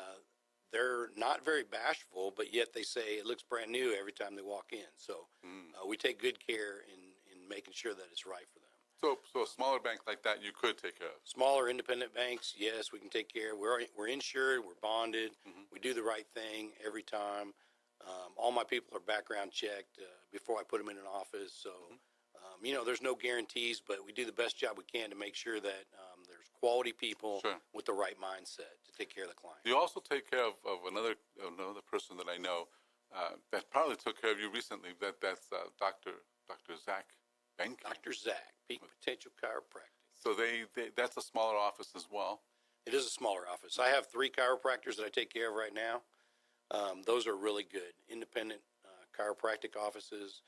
they're not very bashful, but yet they say it looks brand new every time they walk in. So we take good care in making sure that it's right for them. So a smaller bank like that you could take care of. Smaller independent banks, yes, we can take care. We're insured, we're bonded, we do the right thing every time. All my people are background checked before I put them in an office. So, there's no guarantees, but we do the best job we can to make sure that there's quality people Sure. with the right mindset to take care of the client. You also take care of another person that I know that probably took care of you recently. That's Dr. Zach Benke. Dr. Zach, Peak Potential Chiropractic. So that's a smaller office as well. It is a smaller office. I have 3 chiropractors that I take care of right now. Those are really good. Independent chiropractic offices.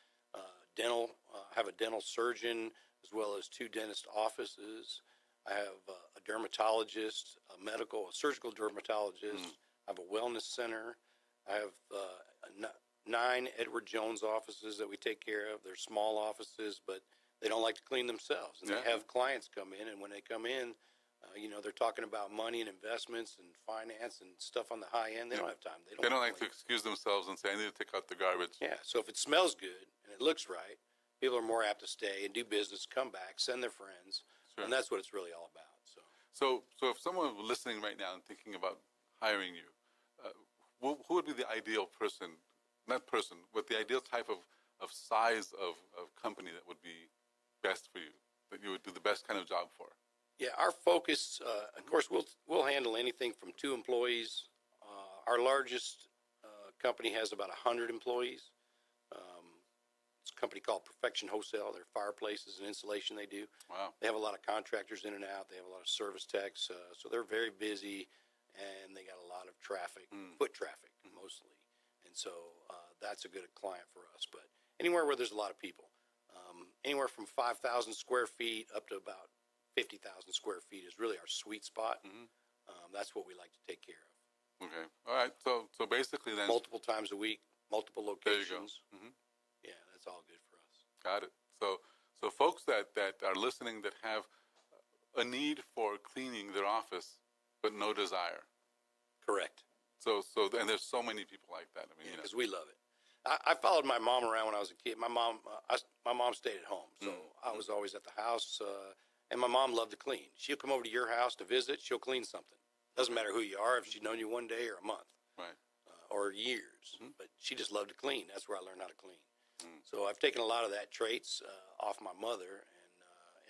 Dental. I have a dental surgeon as well as 2 dentist offices. I have a dermatologist, a surgical dermatologist. I have a wellness center. I have 9 Edward Jones offices that we take care of. They're small offices, but they don't like to clean themselves. And they have clients come in, and when they come in, they're talking about money and investments and finance and stuff on the high end. They don't have time. They don't like to excuse themselves and say, "I need to take out the garbage." Yeah, so if it smells good and it looks right, people are more apt to stay and do business, come back, send their friends, Sure. and that's what it's really all about. So if someone was listening right now and thinking about hiring you, who would be the ideal person? Not person, but the ideal type of size of company that would be best for you, that you would do the best kind of job for? Yeah, our focus, of course, we'll handle anything from 2 employees. Our largest company has about 100 employees. It's a company called Perfection Wholesale. They're fireplaces and insulation they do. Wow. They have a lot of contractors in and out. They have a lot of service techs. So they're very busy, and they got a lot of traffic, foot traffic mostly. And so that's a good client for us. But anywhere where there's a lot of people, anywhere from 5,000 square feet up to about 50,000 square feet is really our sweet spot. That's what we like to take care of. Okay. All right. So basically then. Multiple times a week, multiple locations. There you go. Yeah, that's all good for us. Got it. So folks that are listening that have a need for cleaning their office but no desire. Correct. So and there's so many people like that. I mean, because we love it. I followed my mom around when I was a kid. My mom stayed at home, so I was always at the house. And my mom loved to clean. She'll come over to your house to visit. She'll clean something. Doesn't matter who you are, if she's known you one day or a month, right, or years. But she just loved to clean. That's where I learned how to clean. So I've taken a lot of that traits off my mother, and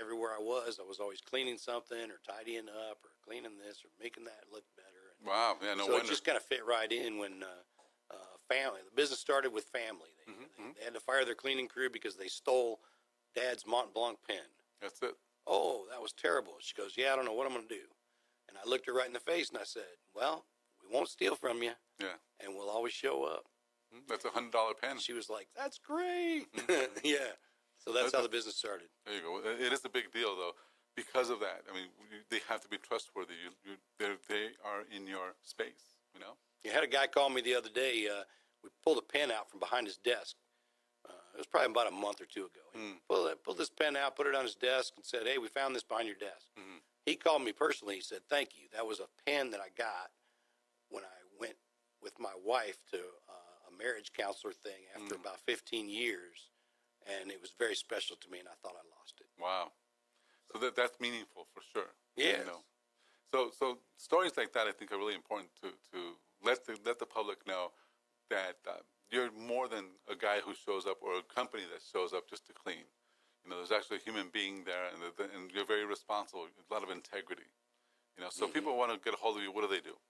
everywhere I was always cleaning something or tidying up or cleaning this or making that look better. And wow, yeah, no so wonder. it just kind of fit right in when family. The business started with family. They had to fire their cleaning crew because they stole Dad's Mont Blanc pen. That's it. Oh, that was terrible. She goes, yeah, I don't know what I'm going to do. And I looked her right in the face and I said, well, we won't steal from you. Yeah. And we'll always show up. That's $100 pen. She was like, that's great. Yeah. So that's how the business started. There you go. It is a big deal, though, because of that. I mean, they have to be trustworthy. They are in your space, You had a guy call me the other day. We pulled a pen out from behind his desk. It was probably about a month or two ago. He pulled this pen out, put it on his desk, and said, "Hey, we found this behind your desk." He called me personally. He said, "Thank you. That was a pen that I got when I went with my wife to a marriage counselor thing after about 15 years, and it was very special to me, and I thought I lost it." Wow. So that's meaningful for sure. Yes. You know. So stories like that, I think, are really important to let the public know that you're more than a guy who shows up or a company that shows up just to clean. You know, there's actually a human being there, and you're very responsible, a lot of integrity. You know, so people want to get a hold of you. What do they do?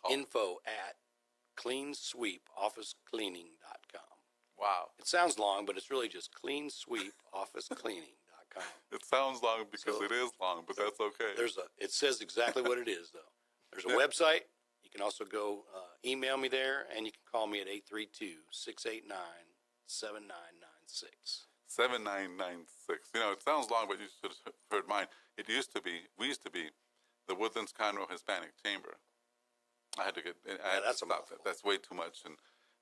Call. info@cleansweepofficecleaning.com. Wow. It sounds long, but it's really just cleansweepofficecleaning.com. It sounds long because it is long, but that's okay. It says exactly what it is, though. There's a website. You can also go email me there, and you can call me at 832-689-7996. 7996. You know, it sounds long, but you should have heard mine. We used to be the Woodlands-Conroe Hispanic Chamber. I had to that's a stop mouthful. that. That's way too much.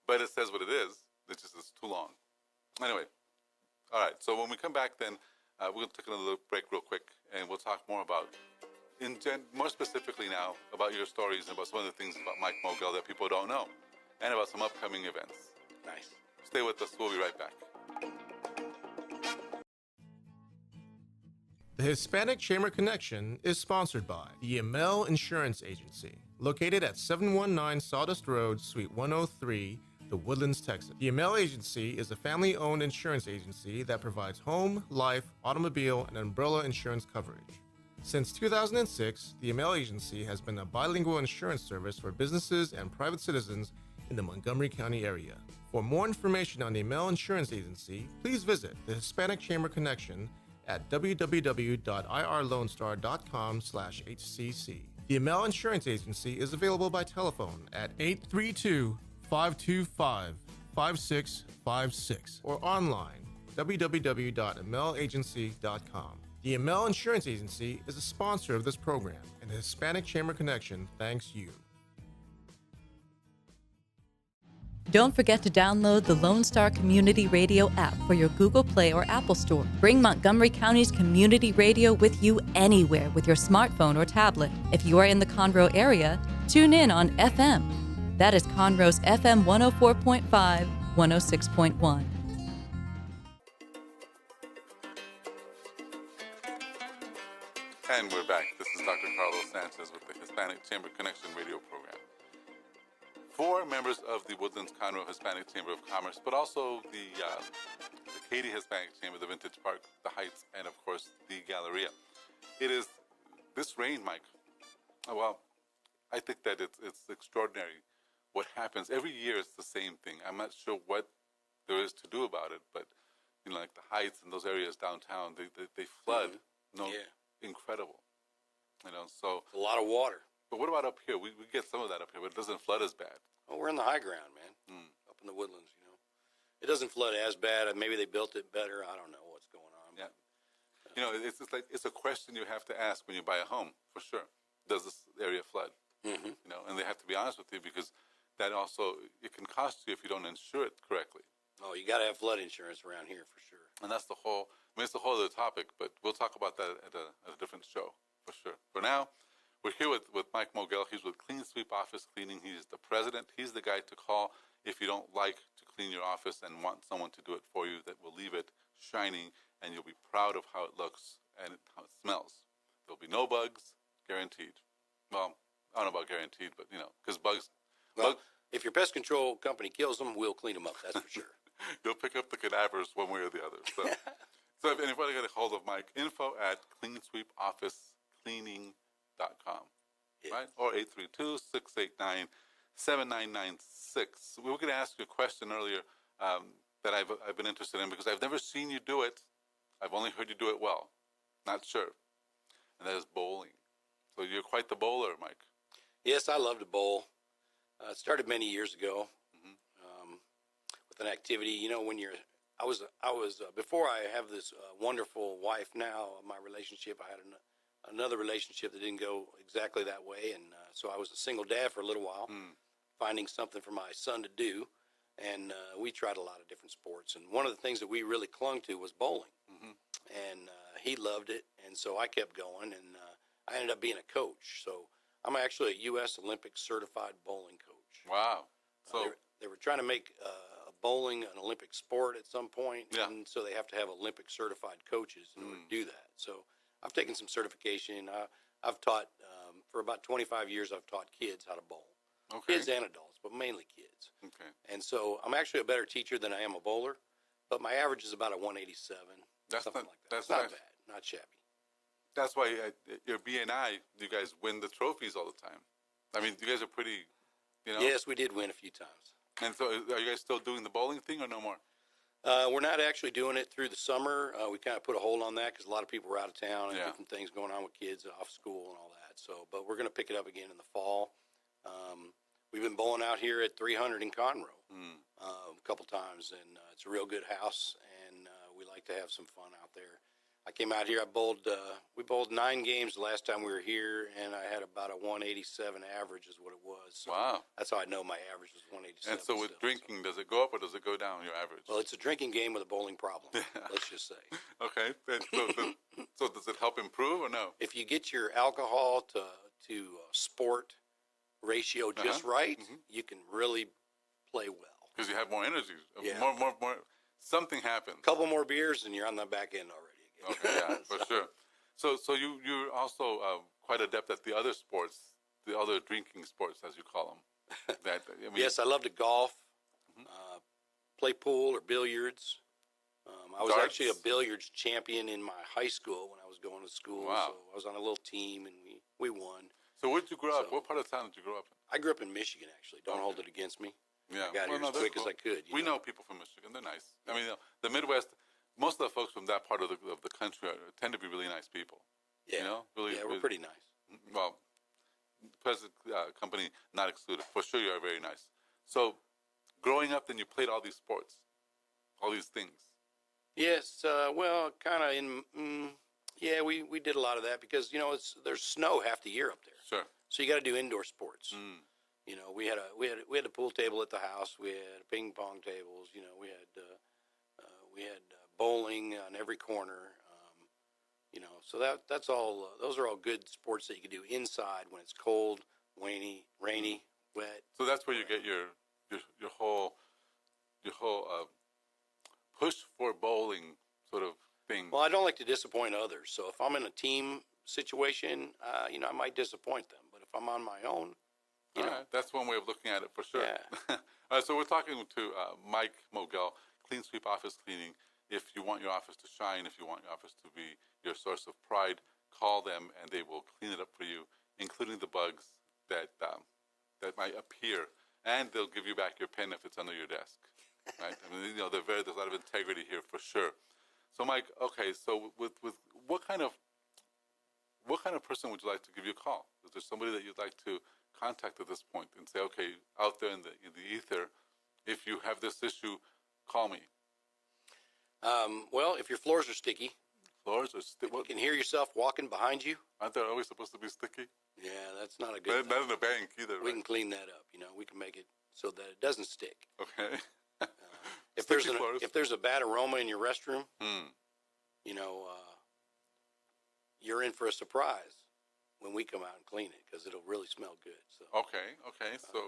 But it says what it is. It's just it's too long. Anyway, all right. So when we come back, then we're going to take another break real quick, and we'll talk more about, more specifically now, about your stories and about some of the things about Mike Mogel that people don't know, and about some upcoming events. Nice. Stay with us. We'll be right back. The Hispanic Chamber Connection is sponsored by the Amel Insurance Agency, located at 719 Sawdust Road, Suite 103, the Woodlands, Texas. The Amel Agency is a family-owned insurance agency that provides home, life, automobile, and umbrella insurance coverage. Since 2006, the Amel Agency has been a bilingual insurance service for businesses and private citizens in the Montgomery County area. For more information on the Amel Insurance Agency, please visit the Hispanic Chamber Connection at www.irlonestar.com/HCC. The Amel Insurance Agency is available by telephone at 832-525-5656 or online www.amelagency.com. The Amel Insurance Agency is a sponsor of this program, and the Hispanic Chamber Connection thanks you. Don't forget to download the Lone Star Community Radio app for your Google Play or Apple Store. Bring Montgomery County's community radio with you anywhere with your smartphone or tablet. If you are in the Conroe area, tune in on FM. That is Conroe's FM 104.5, 106.1. And we're back. This is Dr. Carlos Sanchez with the Hispanic Chamber Connection radio program. 4 members of the Woodlands-Conroe Hispanic Chamber of Commerce, but also the Katy Hispanic Chamber, the Vintage Park, the Heights, and of course the Galleria. It is this rain, Mike. Well, I think that it's extraordinary what happens every year. It's the same thing. I'm not sure what there is to do about it, but you know, like the Heights and those areas downtown, they flood. Incredible. You know, so a lot of water. But what about up here? We get some of that up here, but it doesn't flood as bad. Oh, we're in the high ground, man. Up in the woodlands, you know. It doesn't flood as bad. Maybe they built it better. I don't know what's going on. Yeah. You know, it's just like it's a question you have to ask when you buy a home, for sure. Does this area flood? You know, and they have to be honest with you because that also, it can cost you if you don't insure it correctly. Oh, you got to have flood insurance around here for sure. And that's the whole, it's the whole other topic, but we'll talk about that at a different show, for sure. For now, we're here with Mike Mogel. He's with Clean Sweep Office Cleaning. He's the president. He's the guy to call if you don't like to clean your office and want someone to do it for you that will leave it shining, and you'll be proud of how it looks and how it smells. There'll be no bugs, guaranteed. Well, I don't know about guaranteed, but, you know, because bugs... If your pest control company kills them, we'll clean them up, that's for sure. You'll pick up the cadavers one way or the other. So, so if anybody got a hold of Mike, info@cleansweepofficecleaning.com, right? Or 832-689-7996. We were going to ask you a question earlier that I've been interested in because I've never seen you do it. I've only heard you do it well. Not sure. And that is bowling. So you're quite the bowler, Mike. Yes, I love to bowl. It started many years ago with an activity. You know, when I was before I have this wonderful wife now. My relationship, I had another relationship that didn't go exactly that way, and so I was a single dad for a little while, finding something for my son to do, and we tried a lot of different sports, and one of the things that we really clung to was bowling, and he loved it, and so I kept going, and I ended up being a coach. So I'm actually a U.S. Olympic certified bowling coach. Wow. So they were trying to make bowling an Olympic sport at some point, Yeah. and so they have to have Olympic certified coaches in order to do that. So I've taken some certification. I've taught, for about 25 years, I've taught kids how to bowl. okay. Kids and adults, but mainly kids. Okay. And so I'm actually a better teacher than I am a bowler, but my average is about a 187, That's something not- like that. that's It's not nice. bad, not shabby. That's why your BNI, you guys win the trophies all the time. I mean, you guys are pretty, Yes, we did win a few times. And so are you guys still doing the bowling thing or no more? We're not actually doing it through the summer. We kind of put a hold on that because a lot of people were out of town and Yeah. different things going on with kids off school and all that. So, but we're going to pick it up again in the fall. We've been bowling out here at 300 in Conroe a couple times, and it's a real good house, and we like to have some fun out there. I came out here. We bowled 9 games the last time we were here, and I had about a 187 average, is what it was. So Wow. that's how I know my average was 187. And so with still. drinking, does it go up or does it go down, your average? Well, it's a drinking game with a bowling problem. Let's just say. Okay. And so does it help improve or no? If you get your alcohol to sport ratio just right, you can really play well. Because you have more energy. Yeah. More. Something happens. A couple more beers and you're on the back end already again. Okay, yeah, for sure. So you're also quite adept at the other sports, the other drinking sports, as you call them. Yes, I love to golf, play pool or billiards. I was Darts. actually a billiards champion in my high school when I was going to school. Wow. So I was on a little team and we won. So where did you grow up? So- What part of town did you grow up in? I grew up in Michigan, actually. Don't hold it against me. Yeah, I got here as that's quick cool. as I could. We know people from Michigan; they're nice. I mean, the Midwest. Most of the folks from that part of the country tend to be really nice people. Yeah, You know, really. yeah, we're really- pretty nice. Well, present company not excluded. For sure, you are very nice. So, growing up, then you played all these sports, all these things. Yes, well, kind of in. Yeah, we did a lot of that because there's snow half the year up there, Sure. so you got to do indoor sports. We had a pool table at the house. We had ping pong tables. We had bowling on every corner. So that's all. Those are all good sports that you can do inside when it's cold, rainy, wet. So that's where you get your whole push for bowling sort of thing. Well, I don't like to disappoint others. So if I'm in a team situation, I might disappoint them. But if I'm on my own, All right. That's one way of looking at it for sure. Yeah. All right, so we're talking to Mike Mogel, Clean Sweep Office Cleaning. If you want your office to shine, if you want your office to be your source of pride, call them and they will clean it up for you, including the bugs that might appear, and they'll give you back your pen if it's under your desk. Right? I mean, there's a lot of integrity here for sure. So, Mike, okay, so with what kind of person would you like to give you a call? Is there somebody that you'd like to contact at this point and say, okay, out there in the ether, if you have this issue, call me? Well, if your floors are sticky, Floors are you can hear yourself walking behind you. aren't they always supposed to be sticky? Yeah, that's not a good thing. Not in the bank either, We right? can clean that up. We can make it so that it doesn't stick. Okay. If Sticky floors. if there's a bad aroma in your restroom, you're in for a surprise when we come out and clean it because it'll really smell good. So Okay. So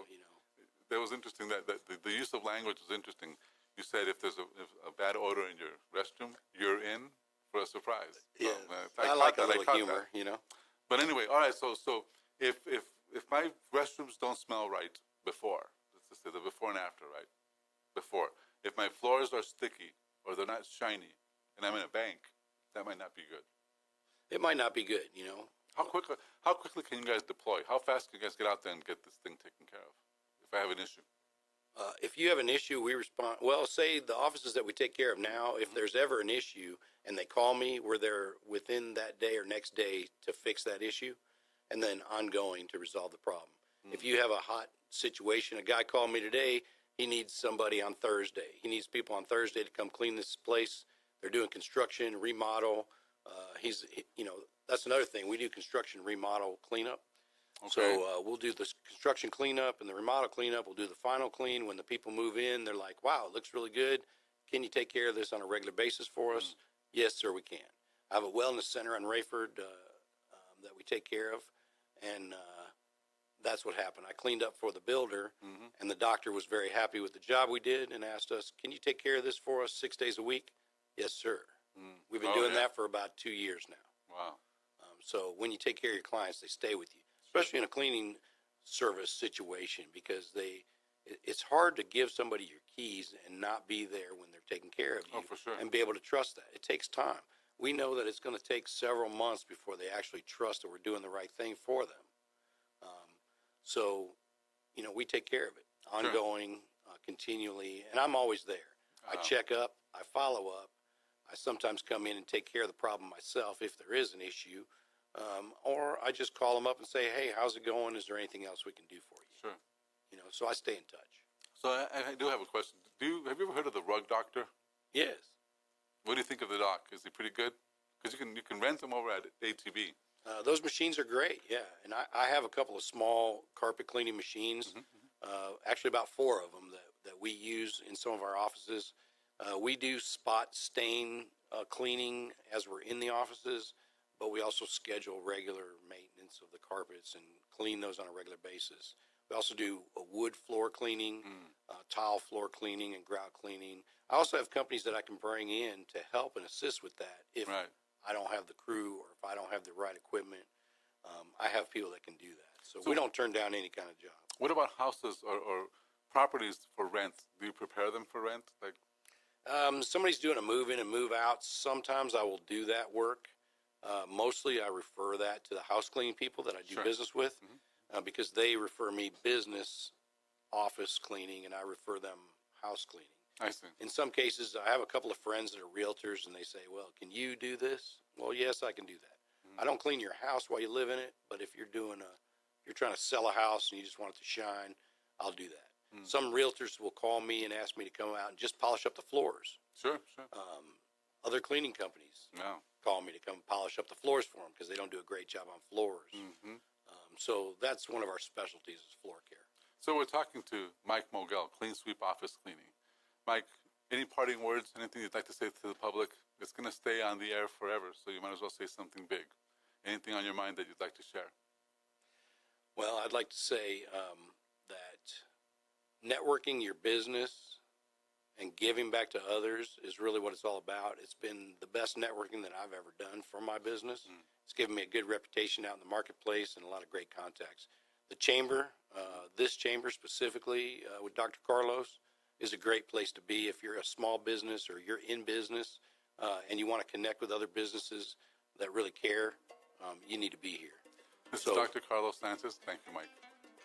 that was interesting. That the use of language was interesting. You said if there's a bad odor in your restroom, you're in for a surprise. yeah, So, I like a caught little humor. But anyway, all right. So if my restrooms don't smell right before, let's just say the before and after, right? Before, if my floors are sticky or they're not shiny, and I'm in a bank, that might not be good. It might not be good. How quickly can you guys deploy? How fast can you guys get out there and get this thing taken care of? If I have an issue. If you have an issue, we respond. Well, say the offices that we take care of now, if there's ever an issue and they call me, we're there within that day or next day to fix that issue and then ongoing to resolve the problem. If you have a hot situation, a guy called me today, he needs somebody on Thursday. He needs people on Thursday to come clean this place. They're doing construction, remodel. that's another thing. We do construction remodel cleanup. Okay. So we'll do the construction cleanup and the remodel cleanup. We'll do the final clean. When the people move in, they're like, wow, it looks really good. Can you take care of this on a regular basis for us? Yes, sir, we can. I have a wellness center on Rayford that we take care of, and that's what happened. I cleaned up for the builder, and the doctor was very happy with the job we did and asked us, can you take care of this for us 6 days a week? Yes, sir. We've been doing that for about 2 years now. Wow. So when you take care of your clients, they stay with you, especially in a cleaning service situation, because it's hard to give somebody your keys and not be there when they're taking care of you, for sure. and be able to trust that. It takes time. We know that it's going to take several months before they actually trust that we're doing the right thing for them. So, we take care of it ongoing, continually, and I'm always there. I check up, I follow up. I sometimes come in and take care of the problem myself if there is an issue, or I just call them up and say, hey, how's it going? Is there anything else we can do for you? Sure. So I stay in touch. So I do have a question. Have you ever heard of the rug doctor? Yes. What do you think of the doc? Is he pretty good? Because you can rent them over at ATB. Those machines are great, yeah. And I have a couple of small carpet cleaning machines, actually about 4 of them that we use in some of our offices. We do spot stain cleaning as we're in the offices, but we also schedule regular maintenance of the carpets and clean those on a regular basis. We also do a wood floor cleaning, tile floor cleaning, and grout cleaning. I also have companies that I can bring in to help and assist with that if I don't have the crew or if I don't have the right equipment. I have people that can do that. So we don't turn down any kind of job. What about houses or properties for rent? Do you prepare them for rent? Somebody's doing a move in and move out. Sometimes I will do that work. Mostly I refer that to the house cleaning people that I do business with, because they refer me business office cleaning and I refer them house cleaning. I see. In some cases, I have a couple of friends that are realtors, and they say, well, can you do this? Well, yes, I can do that. I don't clean your house while you live in it, but if you're trying to sell a house and you just want it to shine, I'll do that. Some realtors will call me and ask me to come out and just polish up the floors. Sure. Other cleaning companies call me to come polish up the floors for them because they don't do a great job on floors. So that's one of our specialties is floor care. So we're talking to Mike Mogel, Clean Sweep Office Cleaning. Mike, any parting words, anything you'd like to say to the public? It's going to stay on the air forever, so you might as well say something big. Anything on your mind that you'd like to share? Well, I'd like to say that networking your business and giving back to others is really what it's all about. It's been the best networking that I've ever done for my business. It's given me a good reputation out in the marketplace and a lot of great contacts. The chamber, this chamber specifically with Dr. Carlos, is a great place to be if you're a small business or you're in business and you want to connect with other businesses that really care. You need to be here. This is Dr. Carlos Sanchez. Thank you, Mike.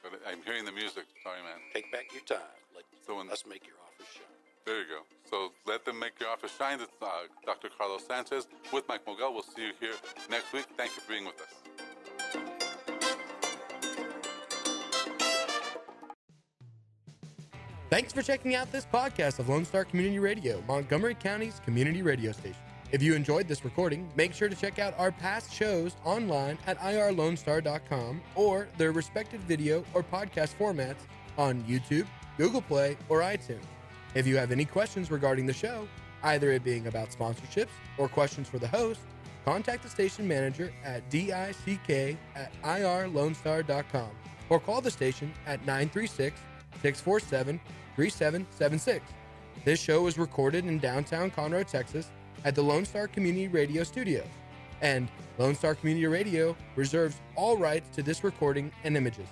But I'm hearing the music. Sorry, man. Take back your time. Let us make your office shine. There you go. So let them make your office shine. It's Dr. Carlos Sanchez with Mike Mogel. We'll see you here next week. Thank you for being with us. Thanks for checking out this podcast of Lone Star Community Radio, Montgomery County's community radio station. If you enjoyed this recording, make sure to check out our past shows online at irlonestar.com or their respective video or podcast formats on YouTube, Google Play, or iTunes. If you have any questions regarding the show, either it being about sponsorships or questions for the host, contact the station manager at dick@irlonestar.com or call the station at 936-647-3776. This show was recorded in downtown Conroe, Texas at the Lone Star Community Radio Studios, and Lone Star Community Radio reserves all rights to this recording and images.